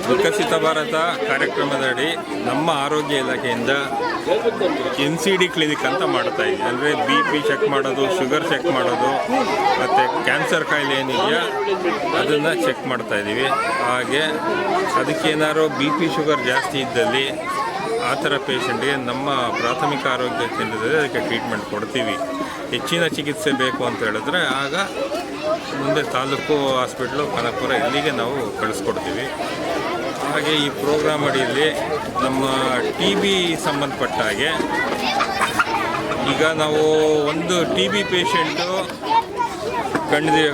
ವಿಕಸಿತ ಭಾರತ ಕಾರ್ಯಕ್ರಮದಡಿ ನಮ್ಮ ಆರೋಗ್ಯ ಇಲಾಖೆಯಿಂದ NCD ಕ್ಲಿನಿಕ್ ಅಂತ ಮಾಡ್ತಾ ಇದ್ದೀವಿ. ಅಂದರೆ BP ಚೆಕ್ ಮಾಡೋದು, ಶುಗರ್ ಚೆಕ್ ಮಾಡೋದು, ಮತ್ತು ಕ್ಯಾನ್ಸರ್ ಕಾಯಿಲೆ ಏನಿದೆಯಾ ಅದನ್ನು ಚೆಕ್ ಮಾಡ್ತಾ ಇದ್ದೀವಿ. ಹಾಗೆ ಅದಕ್ಕೇನಾದ್ರು BP ಶುಗರ್ ಜಾಸ್ತಿ ಇದ್ದಲ್ಲಿ ಆ ಥರ ಪೇಷಂಟ್ಗೆ ನಮ್ಮ ಪ್ರಾಥಮಿಕ ಆರೋಗ್ಯ ಕೇಂದ್ರದಲ್ಲಿ ಅದಕ್ಕೆ ಟ್ರೀಟ್ಮೆಂಟ್ ಕೊಡ್ತೀವಿ. ಹೆಚ್ಚಿನ ಚಿಕಿತ್ಸೆ ಬೇಕು ಅಂತ ಹೇಳಿದ್ರೆ ಆಗ ಮುಂದೆ ತಾಲೂಕು ಹಾಸ್ಪಿಟ್ಲು ಕನಕಪುರ ಇಲ್ಲಿಗೆ ನಾವು ಕಳಿಸ್ಕೊಡ್ತೀವಿ. ಹಾಗೆ ಈ ಪ್ರೋಗ್ರಾಮ್ ಅಡಿಯಲ್ಲಿ ನಮ್ಮ TB ಸಂಬಂಧಪಟ್ಟ ಹಾಗೆ ಈಗ ನಾವು ಒಂದು TB ಪೇಷಂಟು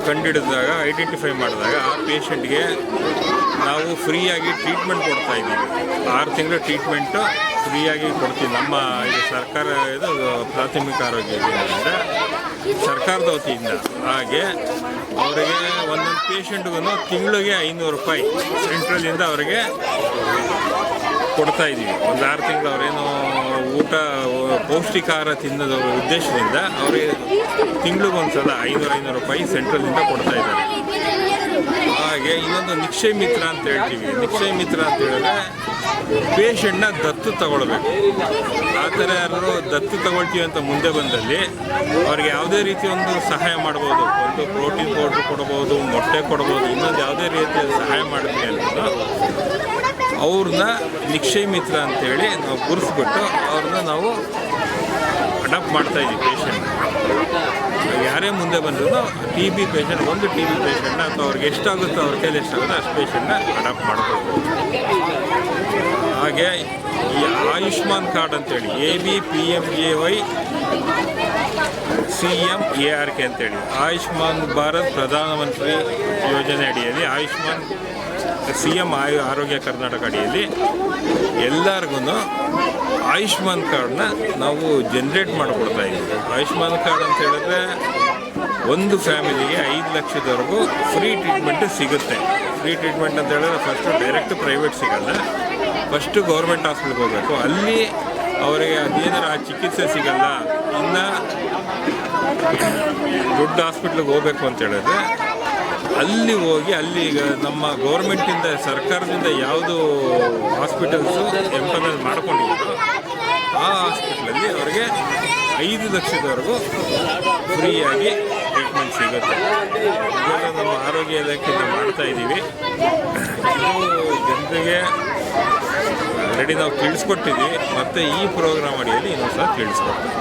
ಕಂಡಿಡಿದಾಗ ಐಡೆಂಟಿಫೈ ಮಾಡಿದಾಗ ಆ ಪೇಷಂಟ್ಗೆ ನಾವು ಫ್ರೀಯಾಗಿ ಟ್ರೀಟ್ಮೆಂಟ್ ಕೊಡ್ತಾ ಇದ್ದೀವಿ. 6 ತಿಂಗಳ ಟ್ರೀಟ್ಮೆಂಟು ಫ್ರೀಯಾಗಿ ಕೊಡ್ತೀವಿ. ನಮ್ಮ ಇದು ಸರ್ಕಾರ ಇದು ಪ್ರಾಥಮಿಕ ಆರೋಗ್ಯ ಯೋಜನೆಯಿಂದ ಸರ್ಕಾರದ ವತಿಯಿಂದ. ಹಾಗೆ ಅವರಿಗೆ ಒಂದೊಂದು ಪೇಷಂಟ್ಗೂ ತಿಂಗಳಿಗೆ 500 ರೂಪಾಯಿ ಸೆಂಟ್ರಲಿಂದ ಅವರಿಗೆ ಕೊಡ್ತಾ ಇದ್ದೀವಿ. ಒಂದು 6 ತಿಂಗಳು ಅವರೇನು ಊಟ ಪೌಷ್ಟಿಕಾಹಾರ ತಿನ್ನೋದ ಉದ್ದೇಶದಿಂದ ಅವರಿಗೆ ತಿಂಗಳಿಗೊಂದು ಸಲ 500 ರೂಪಾಯಿ ಸೆಂಟ್ರಲಿಂದ ಕೊಡ್ತಾ ಇದ್ದಾರೆ. ಹಾಗೆ ಇನ್ನೊಂದು ನಿಕ್ಷಯ ಮಿತ್ರ ಅಂತ ಹೇಳ್ತೀವಿ. ನಿಕ್ಷಯ ಮಿತ್ರ ಅಂತ ಹೇಳಿದ್ರೆ ಪೇಷಂಟ್ನ ದತ್ತು ತಗೊಳ್ಬೇಕು. ಆ ಥರ ಯಾರು ದತ್ತು ತಗೊಳ್ತೀವಿ ಅಂತ ಮುಂದೆ ಬಂದಲ್ಲಿ ಅವ್ರಿಗೆ ಯಾವುದೇ ರೀತಿ ಒಂದು ಸಹಾಯ ಮಾಡ್ಬೋದು. ಒಂದು ಪ್ರೋಟೀನ್ ಪೌಡ್ರ್ ಕೊಡ್ಬೋದು, ಮೊಟ್ಟೆ ಕೊಡ್ಬೋದು, ಇನ್ನೊಂದು ಯಾವುದೇ ರೀತಿಯ ಸಹಾಯ ಮಾಡ್ತೀವಿ ಅಂತ ಅವ್ರನ್ನ ನಿಕ್ಷಯ ಮಿತ್ರ ಅಂತೇಳಿ ನಾವು ಗುರುಸ್ಬಿಟ್ಟು ಅವ್ರನ್ನ ನಾವು ಅಡಾಪ್ಟ್ ಮಾಡ್ತಾಯಿದ್ದೀವಿ. ಪೇಷಂಟ್ ಯಾರೇ ಮುಂದೆ ಬಂದರೂ TB ಪೇಷಂಟ್, ಒಂದು TB ಪೇಷಂಟ್ನ ಅಥವಾ ಅವ್ರಿಗೆ ಎಷ್ಟಾಗುತ್ತೋ ಅವ್ರ ಕೈಲಿ ಎಷ್ಟಾಗುತ್ತೋ ಅಷ್ಟು ಪೇಷಂಟ್ನ ಅಡಾಪ್ಟ್ ಮಾಡ್ಕೊಳ್ಬೋದು. ಹಾಗೆ ಈ ಆಯುಷ್ಮಾನ್ ಕಾರ್ಡ್ ಅಂತೇಳಿ ABPMJY CMARK ಅಂತೇಳಿ ಆಯುಷ್ಮಾನ್ ಭಾರತ್ ಪ್ರಧಾನಮಂತ್ರಿ ಯೋಜನೆ ಅಡಿಯಲ್ಲಿ ಆಯುಷ್ಮಾನ್ CM ಆರೋಗ್ಯ ಕರ್ನಾಟಕ ಅಡಿಯಲ್ಲಿ ಎಲ್ಲರಿಗೂ ಆಯುಷ್ಮಾನ್ ಕಾರ್ಡ್ನ ನಾವು ಜನ್ರೇಟ್ ಮಾಡಿಕೊಡ್ತಾ ಇದ್ದೀವಿ. ಆಯುಷ್ಮಾನ್ ಕಾರ್ಡ್ ಅಂತ ಹೇಳಿದ್ರೆ ಒಂದು ಫ್ಯಾಮಿಲಿಗೆ 5 ಲಕ್ಷದವರೆಗೂ ಫ್ರೀ ಟ್ರೀಟ್ಮೆಂಟ್ ಸಿಗುತ್ತೆ. ಫ್ರೀ ಟ್ರೀಟ್ಮೆಂಟ್ ಅಂತ ಹೇಳಿದ್ರೆ ಫಸ್ಟು ಡೈರೆಕ್ಟ್ ಪ್ರೈವೇಟ್ ಸಿಗಲ್ಲ, ಫಸ್ಟು ಗೌರ್ಮೆಂಟ್ ಹಾಸ್ಪಿಟ್ಲ್ಗೆ ಹೋಗಬೇಕು. ಅಲ್ಲಿ ಅವರಿಗೆ ಅದೇನಾರು ಆ ಚಿಕಿತ್ಸೆ ಸಿಗಲ್ಲ, ಇನ್ನು ದೊಡ್ಡ ಹಾಸ್ಪಿಟ್ಲಿಗೆ ಹೋಗಬೇಕು ಅಂತ ಹೇಳಿದ್ರೆ ಅಲ್ಲಿ ಹೋಗಿ ಅಲ್ಲಿ ಈಗ ನಮ್ಮ ಗೌರ್ಮೆಂಟಿಂದ ಸರ್ಕಾರದಿಂದ ಯಾವುದು ಹಾಸ್ಪಿಟಲ್ಸು ಎಂಪನಲ್ ಮಾಡ್ಕೊಂಡಿದ್ರು ಆ ಹಾಸ್ಪಿಟ್ಲಲ್ಲಿ ಅವರಿಗೆ 5 ಲಕ್ಷದವರೆಗೂ ಫ್ರೀಯಾಗಿ ಟ್ರೀಟ್ಮೆಂಟ್ ಸಿಗುತ್ತೆ. ಇದನ್ನು ನಮ್ಮ ಆರೋಗ್ಯ ಇಲಾಖೆಯಿಂದ ಮಾಡ್ತಾ ಇದ್ದೀವಿ. ಇದು ಜನರಿಗೆ ಆಲ್ರೆಡಿ ನಾವು ತಿಳಿಸ್ಕೊಟ್ಟಿದ್ದೀವಿ, ಮತ್ತು ಈ ಪ್ರೋಗ್ರಾಮ್ ಅಡಿಯಲ್ಲಿ ಇನ್ನೊಂದು ಸಹ ತಿಳಿಸ್ಕೊಡ್ತೀವಿ.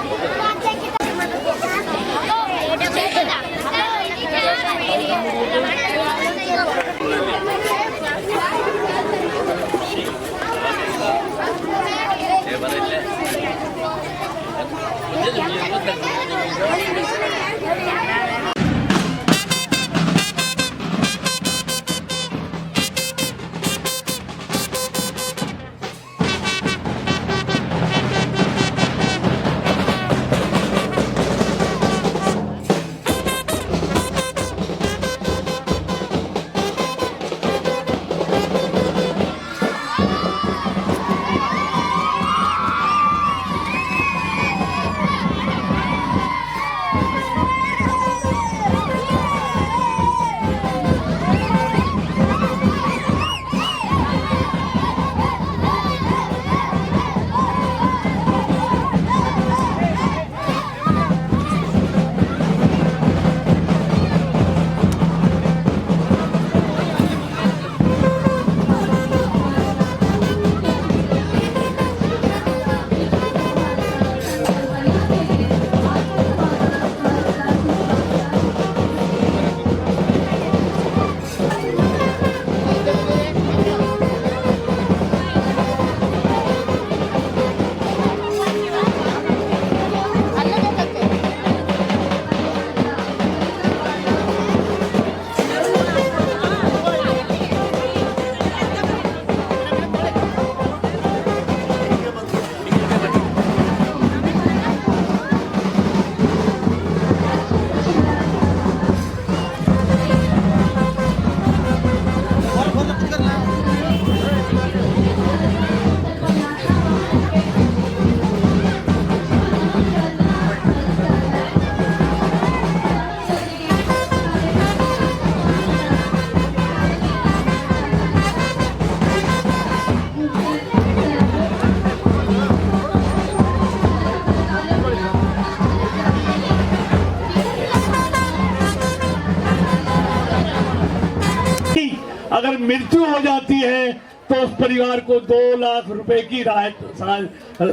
मृत्यु हो जाती है तो उस परिवार को 2 लाख रुपए की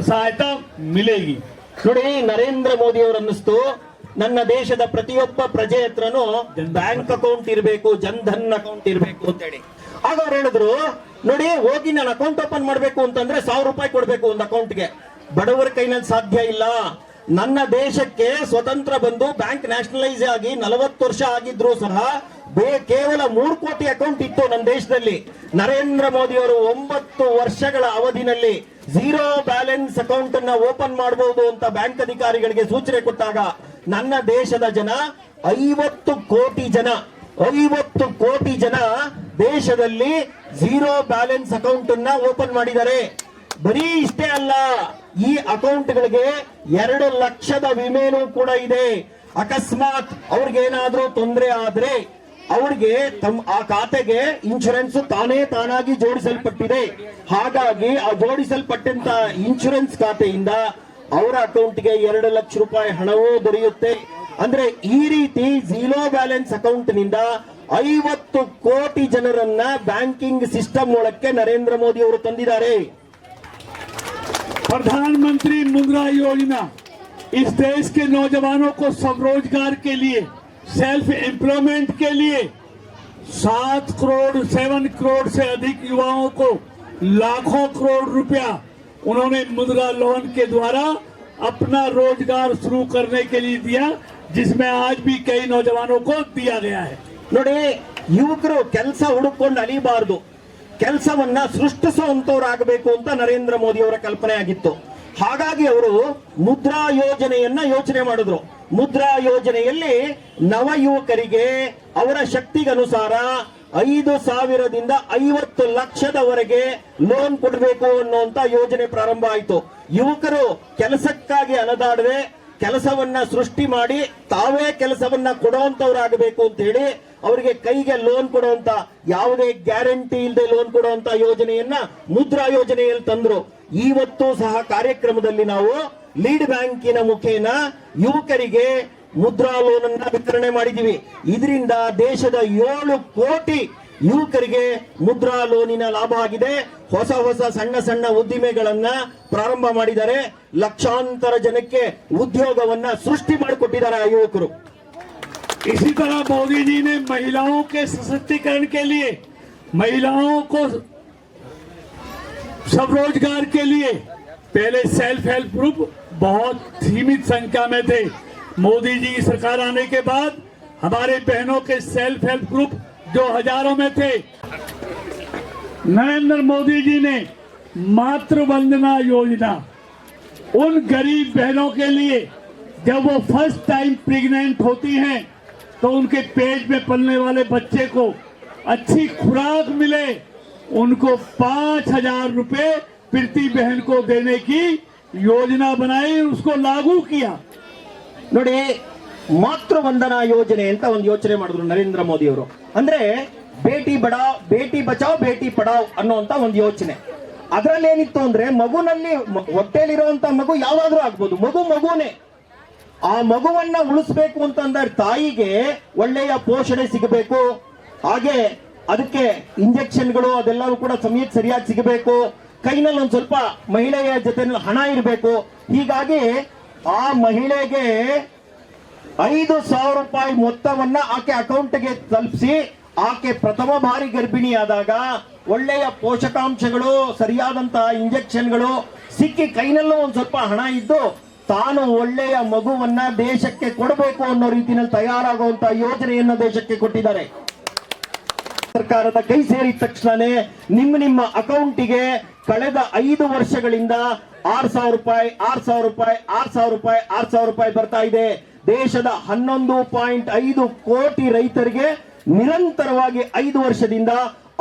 सहायता मिलेगी। ನೋಡಿ, ನರೇಂದ್ರ ಮೋದಿ ಅವರನ್ನಿಸ್ತು ನನ್ನ ದೇಶದ ಪ್ರತಿಯೊಬ್ಬ ಪ್ರಜೆ ಹತ್ರನೂ ಬ್ಯಾಂಕ್ ಅಕೌಂಟ್ ಇರಬೇಕು, ಜನ್ಧನ್ ಅಕೌಂಟ್ ಇರಬೇಕು ಅಂತ ಹೇಳಿ. ಆಗ ಅವ್ರು ಹೇಳಿದ್ರು, ನೋಡಿ ಹೋಗಿ ನಾನು ಅಕೌಂಟ್ ಓಪನ್ ಮಾಡಬೇಕು ಅಂತಂದ್ರೆ 1000 ರೂಪಾಯಿ ಕೊಡ್ಬೇಕು ಒಂದು ಅಕೌಂಟ್ಗೆ. ಬಡವರ ಕೈನಲ್ಲಿ ಸಾಧ್ಯ ಇಲ್ಲ. ನನ್ನ ದೇಶಕ್ಕೆ ಸ್ವತಂತ್ರ ಬಂದು ಬ್ಯಾಂಕ್ ನ್ಯಾಷನಲೈಸ್ ಆಗಿ 40 ವರ್ಷ ಆಗಿದ್ರು ಸಹ ಕೇವಲ 3 ಕೋಟಿ ಅಕೌಂಟ್ ಇತ್ತು ನನ್ನ ದೇಶದಲ್ಲಿ. ನರೇಂದ್ರ ಮೋದಿ ಅವರು 9 ವರ್ಷಗಳ ಅವಧಿನಲ್ಲಿ 0 ಬ್ಯಾಲೆನ್ಸ್ ಅಕೌಂಟ್ ಅನ್ನ ಓಪನ್ ಮಾಡಬಹುದು ಅಂತ ಬ್ಯಾಂಕ್ ಅಧಿಕಾರಿಗಳಿಗೆ ಸೂಚನೆ ಕೊಟ್ಟಾಗ ನನ್ನ ದೇಶದ ಜನ 50 ಕೋಟಿ ಜನ ದೇಶದಲ್ಲಿ 0 ಬ್ಯಾಲೆನ್ಸ್ ಅಕೌಂಟ್ ಅನ್ನ ಓಪನ್ ಮಾಡಿದ್ದಾರೆ. ಬರೀ ಇಷ್ಟೇ ಅಲ್ಲ, ಈ ಅಕೌಂಟ್ಗಳಿಗೆ 2 ಲಕ್ಷದ ವಿಮೆನೂ ಕೂಡ ಇದೆ. ಅಕಸ್ಮಾತ್ ಅವ್ರಿಗೇನಾದ್ರೂ ತೊಂದರೆ ಆದ್ರೆ ಅವ್ರಿಗೆ ಆ ಖಾತೆಗೆ ಇನ್ಶೂರೆನ್ಸ್ ತಾನಾಗಿ ಜೋಡಿಸಲ್ಪಟ್ಟಿದೆ. ಹಾಗಾಗಿ ಆ ಜೋಡಿಸಲ್ಪಟ್ಟಂತ ಇನ್ಶೂರೆನ್ಸ್ ಖಾತೆಯಿಂದ ಅವರ ಅಕೌಂಟ್ಗೆ 2 ಲಕ್ಷ ರೂಪಾಯಿ ಹಣವೂ ದೊರೆಯುತ್ತೆ. ಅಂದ್ರೆ ಈ ರೀತಿ 0 ಬ್ಯಾಲೆನ್ಸ್ ಅಕೌಂಟ್ ನಿಂದ 50 ಕೋಟಿ ಜನರನ್ನ ಬ್ಯಾಂಕಿಂಗ್ ಸಿಸ್ಟಮ್ ಒಳಕ್ಕೆ ನರೇಂದ್ರ ಮೋದಿ ಅವರು ತಂದಿದ್ದಾರೆ. प्रधानमंत्री मुद्रा योजना इस देश के नौजवानों को स्वरोजगार के लिए, सेल्फ एम्प्लॉयमेंट के लिए 7 करोड़ से अधिक युवाओं को लाखों करोड़ रुपया उन्होंने मुद्रा लोन के द्वारा अपना रोजगार शुरू करने के लिए दिया, जिसमें आज भी कई नौजवानों को दिया गया है. ನೋಡಿ, ಯುವಕರು ಕೆಲಸ ಹುಡುಕೊಂಡು ಅಲಿಬಾರದು, ಕೆಲಸವನ್ನ ಸೃಷ್ಟಿಸುವಂತವರಾಗಬೇಕು ಅಂತ ನರೇಂದ್ರ ಮೋದಿ ಅವರ ಕಲ್ಪನೆ ಆಗಿತ್ತು. ಹಾಗಾಗಿ ಅವರು ಮುದ್ರಾ ಯೋಜನೆಯನ್ನ ಯೋಚನೆ ಮಾಡಿದ್ರು. ಮುದ್ರಾ ಯೋಜನೆಯಲ್ಲಿ ನವ ಯುವಕರಿಗೆ ಅವರ ಶಕ್ತಿಗನುಸಾರ 5,000ದಿಂದ 50 ಲಕ್ಷದವರೆಗೆ ಲೋನ್ ಕೊಡಬೇಕು ಅನ್ನುವಂತ ಯೋಜನೆ ಪ್ರಾರಂಭ ಆಯಿತು. ಯುವಕರು ಕೆಲಸಕ್ಕಾಗಿ ಅಲದಾಡದೆ ಕೆಲಸವನ್ನ ಸೃಷ್ಟಿ ಮಾಡಿ ತಾವೇ ಕೆಲಸವನ್ನ ಕೊಡುವಂತವರಾಗಬೇಕು ಅಂತ ಹೇಳಿ ಅವರಿಗೆ ಕೈಗೆ ಲೋನ್ ಕೊಡುವಂತ, ಯಾವುದೇ ಗ್ಯಾರಂಟಿ ಇಲ್ಲದೆ ಲೋನ್ ಕೊಡುವಂತ ಯೋಜನೆಯನ್ನ ಮುದ್ರಾ ಯೋಜನೆಯಲ್ಲಿ ತಂದ್ರು. ಇವತ್ತು ಸಹ ಕಾರ್ಯಕ್ರಮದಲ್ಲಿ ನಾವು ಲೀಡ್ ಬ್ಯಾಂಕಿನ ಮುಖೇನ ಯುವಕರಿಗೆ ಮುದ್ರಾ ಲೋನ್ ಅನ್ನ ವಿತರಣೆ ಮಾಡಿದೀವಿ. ಇದರಿಂದ ದೇಶದ 7 ಕೋಟಿ ಯುವಕರಿಗೆ ಮುದ್ರಾ ಲೋನಿನ ಲಾಭ ಆಗಿದೆ. ಹೊಸ ಸಣ್ಣ ಉದ್ದಿಮೆಗಳನ್ನ ಪ್ರಾರಂಭ ಮಾಡಿದ್ದಾರೆ. ಲಕ್ಷಾಂತರ ಜನಕ್ಕೆ ಉದ್ಯೋಗವನ್ನ ಸೃಷ್ಟಿ ಮಾಡಿಕೊಟ್ಟಿದ್ದಾರೆ ಆ ಯುವಕರು. इसी तरह मोदी जी ने महिलाओं के सशक्तिकरण के लिए, महिलाओं को स्वरोजगार के लिए पहले सेल्फ हेल्प ग्रुप बहुत सीमित संख्या में थे. मोदी जी की सरकार आने के बाद हमारे बहनों के सेल्फ हेल्प ग्रुप जो हजारों में थे, नरेंद्र मोदी जी ने मातृ वंदना योजना उन गरीब बहनों के लिए, जब वो फर्स्ट टाइम प्रेग्नेंट होती हैं तो उनके पेट में पलने वाले बच्चे को अच्छी खुराक मिले, उनको 5,000 रुपए प्रति बहन को देने की योजना बनाई, उसको लागू किया. ನೋಡಿ, ಮಾತೃ ವಂದನಾ ಯೋಜನೆ ಅಂತ ಒಂದು ಯೋಚನೆ ಮಾಡಿದ್ರು ನರೇಂದ್ರ ಮೋದಿ ಅವರು. ಅಂದ್ರೆ ಬೇಟಿ ಬಚಾವ್ ಬೇಟಿ ಪಡಾವ್ ಅನ್ನುವಂತ ಒಂದು ಯೋಚನೆ. ಅದರಲ್ಲಿ ಏನಿತ್ತು ಅಂದ್ರೆ, ಮಗುನಲ್ಲಿ ಹೊಟ್ಟೆಲಿರುವಂತ ಮಗು ಯಾವ್ದಾದ್ರೂ ಆಗ್ಬೋದು, ಮಗುನೇ. ಆ ಮಗುವನ್ನ ಉಳಿಸ್ಬೇಕು ಅಂತಂದ್ರೆ ತಾಯಿಗೆ ಒಳ್ಳೆಯ ಪೋಷಣೆ ಸಿಗಬೇಕು, ಹಾಗೆ ಅದಕ್ಕೆ ಇಂಜೆಕ್ಷನ್ಗಳು ಅದೆಲ್ಲವೂ ಕೂಡ ಸಮಯಕ್ಕೆ ಸರಿಯಾಗಿ ಸಿಗಬೇಕು, ಕೈನಲ್ಲಿ ಒಂದ್ ಸ್ವಲ್ಪ ಮಹಿಳೆಯ ಜೊತೆ ಹಣ ಇರಬೇಕು. ಹೀಗಾಗಿ ಆ ಮಹಿಳೆಗೆ 5,000 ರೂಪಾಯಿ ಮೊತ್ತವನ್ನ ಆಕೆ ಅಕೌಂಟ್ಗೆ ತಲುಪಿಸಿ, ಆಕೆ ಪ್ರಥಮ ಬಾರಿ ಗರ್ಭಿಣಿಯಾದಾಗ ಒಳ್ಳೆಯ ಪೋಷಕಾಂಶಗಳು, ಸರಿಯಾದಂತಹ ಇಂಜೆಕ್ಷನ್ಗಳು ಸಿಕ್ಕಿ ಕೈನಲ್ಲೂ ಒಂದ್ ಸ್ವಲ್ಪ ಹಣ ಇದ್ದು ತಾನು ಒಳ್ಳೆಯ ಮಗುವನ್ನ ದೇಶಕ್ಕೆ ಕೊಡಬೇಕು ಅನ್ನೋ ರೀತಿಯಲ್ಲಿ ತಯಾರಾಗುವಂತಹ ಯೋಜನೆಯನ್ನ ದೇಶಕ್ಕೆ ಕೊಟ್ಟಿದ್ದಾರೆ. ಸರ್ಕಾರದ ಕೈ ಸೇರಿದ ತಕ್ಷಣನೇ ನಿಮ್ಮ ಅಕೌಂಟಿಗೆ ಕಳೆದ 5 ವರ್ಷಗಳಿಂದ 6,000 ರೂಪಾಯಿ ಬರ್ತಾ ಇದೆ. ದೇಶದ 11.5 ಕೋಟಿ ರೈತರಿಗೆ ನಿರಂತರವಾಗಿ 5 ವರ್ಷದಿಂದ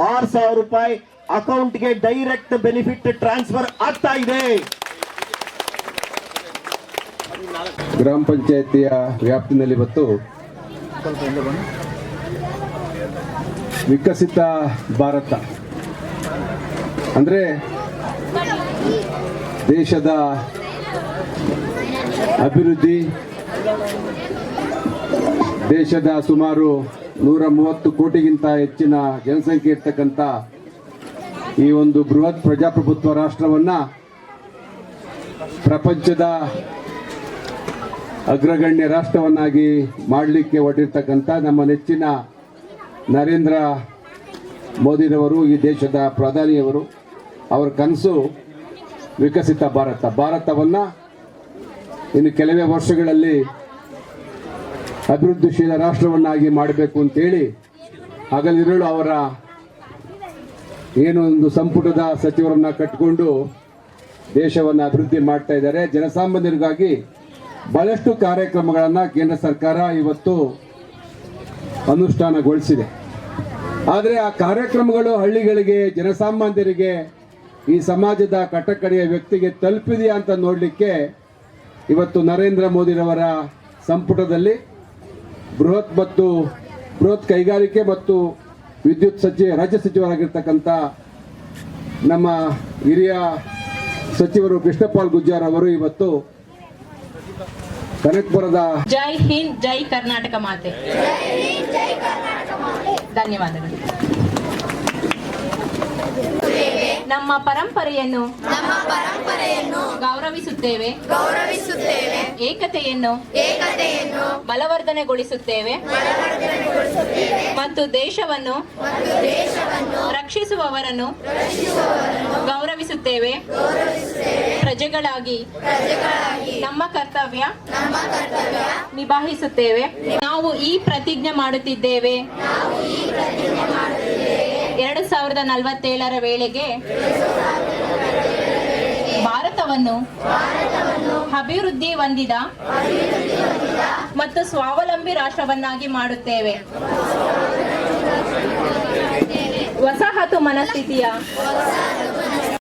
6,000 ರೂಪಾಯಿ ಅಕೌಂಟ್ಗೆ ಡೈರೆಕ್ಟ್ ಬೆನಿಫಿಟ್ ಟ್ರಾನ್ಸ್ಫರ್ ಆಗ್ತಾ ಇದೆ. ಗ್ರಾಮ ಪಂಚಾಯತಿಯ ವ್ಯಾಪ್ತಿನಲ್ಲಿ ಇವತ್ತು ವಿಕಸಿತ ಭಾರತ ಅಂದ್ರೆ ದೇಶದ ಅಭಿವೃದ್ಧಿ, ದೇಶದ ಸುಮಾರು 130 ಕೋಟಿಗಿಂತ ಹೆಚ್ಚಿನ ಜನಸಂಖ್ಯೆ ಇರ್ತಕ್ಕಂಥ ಈ ಒಂದು ಬೃಹತ್ ಪ್ರಜಾಪ್ರಭುತ್ವ ರಾಷ್ಟ್ರವನ್ನ ಪ್ರಪಂಚದ ಅಗ್ರಗಣ್ಯ ರಾಷ್ಟ್ರವನ್ನಾಗಿ ಮಾಡಲಿಕ್ಕೆ ಹೊರಟಿರ್ತಕ್ಕಂಥ ನಮ್ಮ ನೆಚ್ಚಿನ ನರೇಂದ್ರ ಮೋದಿರವರು, ಈ ದೇಶದ ಪ್ರಧಾನಿಯವರು, ಅವರ ಕನಸು ವಿಕಸಿತ ಭಾರತವನ್ನು ಇನ್ನು ಕೆಲವೇ ವರ್ಷಗಳಲ್ಲಿ ಅಭಿವೃದ್ಧಿಶೀಲ ರಾಷ್ಟ್ರವನ್ನಾಗಿ ಮಾಡಬೇಕು ಅಂತೇಳಿ ಹಗಲಿರುಳು ಅವರ ಏನು ಒಂದು ಸಂಪುಟದ ಸಚಿವರನ್ನ ಕಟ್ಟಿಕೊಂಡು ದೇಶವನ್ನು ಅಭಿವೃದ್ಧಿ ಮಾಡ್ತಾ ಇದ್ದಾರೆ. ಜನಸಾಮಾನ್ಯರಿಗಾಗಿ ಬಹಳಷ್ಟು ಕಾರ್ಯಕ್ರಮಗಳನ್ನು ಕೇಂದ್ರ ಸರ್ಕಾರ ಇವತ್ತು ಅನುಷ್ಠಾನಗೊಳಿಸಿದೆ. ಆದರೆ ಆ ಕಾರ್ಯಕ್ರಮಗಳು ಹಳ್ಳಿಗಳಿಗೆ, ಜನಸಾಮಾನ್ಯರಿಗೆ, ಈ ಸಮಾಜದ ಕಟ್ಟಕಡೆಯ ವ್ಯಕ್ತಿಗೆ ತಲುಪಿದೆಯಾ ಅಂತ ನೋಡಲಿಕ್ಕೆ ಇವತ್ತು ನರೇಂದ್ರ ಮೋದಿರವರ ಸಂಪುಟದಲ್ಲಿ ಬೃಹತ್ ಕೈಗಾರಿಕೆ ಮತ್ತು ವಿದ್ಯುತ್ ರಾಜ್ಯ ಸಚಿವರಾಗಿರ್ತಕ್ಕಂಥ ನಮ್ಮ ಹಿರಿಯ ಸಚಿವರು ಕೃಷ್ಣಪಾಲ್ ಗುರ್ಜರ್ ಅವರು ಇವತ್ತು ಕನಕಪುರದ ಜೈ ಹಿಂದ್, ಜೈ ಕರ್ನಾಟಕ ಮಾತೆ. ಧನ್ಯವಾದಗಳು. ನಮ್ಮ ಪರಂಪರೆಯನ್ನು ಗೌರವಿಸುತ್ತೇವೆ, ಏಕತೆಯನ್ನು ಬಲವರ್ಧನೆಗೊಳಿಸುತ್ತೇವೆ ಮತ್ತು ದೇಶವನ್ನು ರಕ್ಷಿಸುವವರನ್ನು ಗೌರವಿಸುತ್ತೇವೆ. ಪ್ರಜೆಗಳಾಗಿ ನಮ್ಮ ಕರ್ತವ್ಯ ನಿಭಾಯಿಸುತ್ತೇವೆ. ನಾವು ಈ ಪ್ರತಿಜ್ಞೆ ಮಾಡುತ್ತಿದ್ದೇವೆ. 2047 ವೇಳೆಗೆ ಭಾರತವನ್ನು ಅಭಿವೃದ್ಧಿ ಹೊಂದಿದ ಮತ್ತು ಸ್ವಾವಲಂಬಿ ರಾಷ್ಟ್ರವನ್ನಾಗಿ ಮಾಡುತ್ತೇವೆ. ವಸಾಹತು ಮನಸ್ಥಿತಿಯ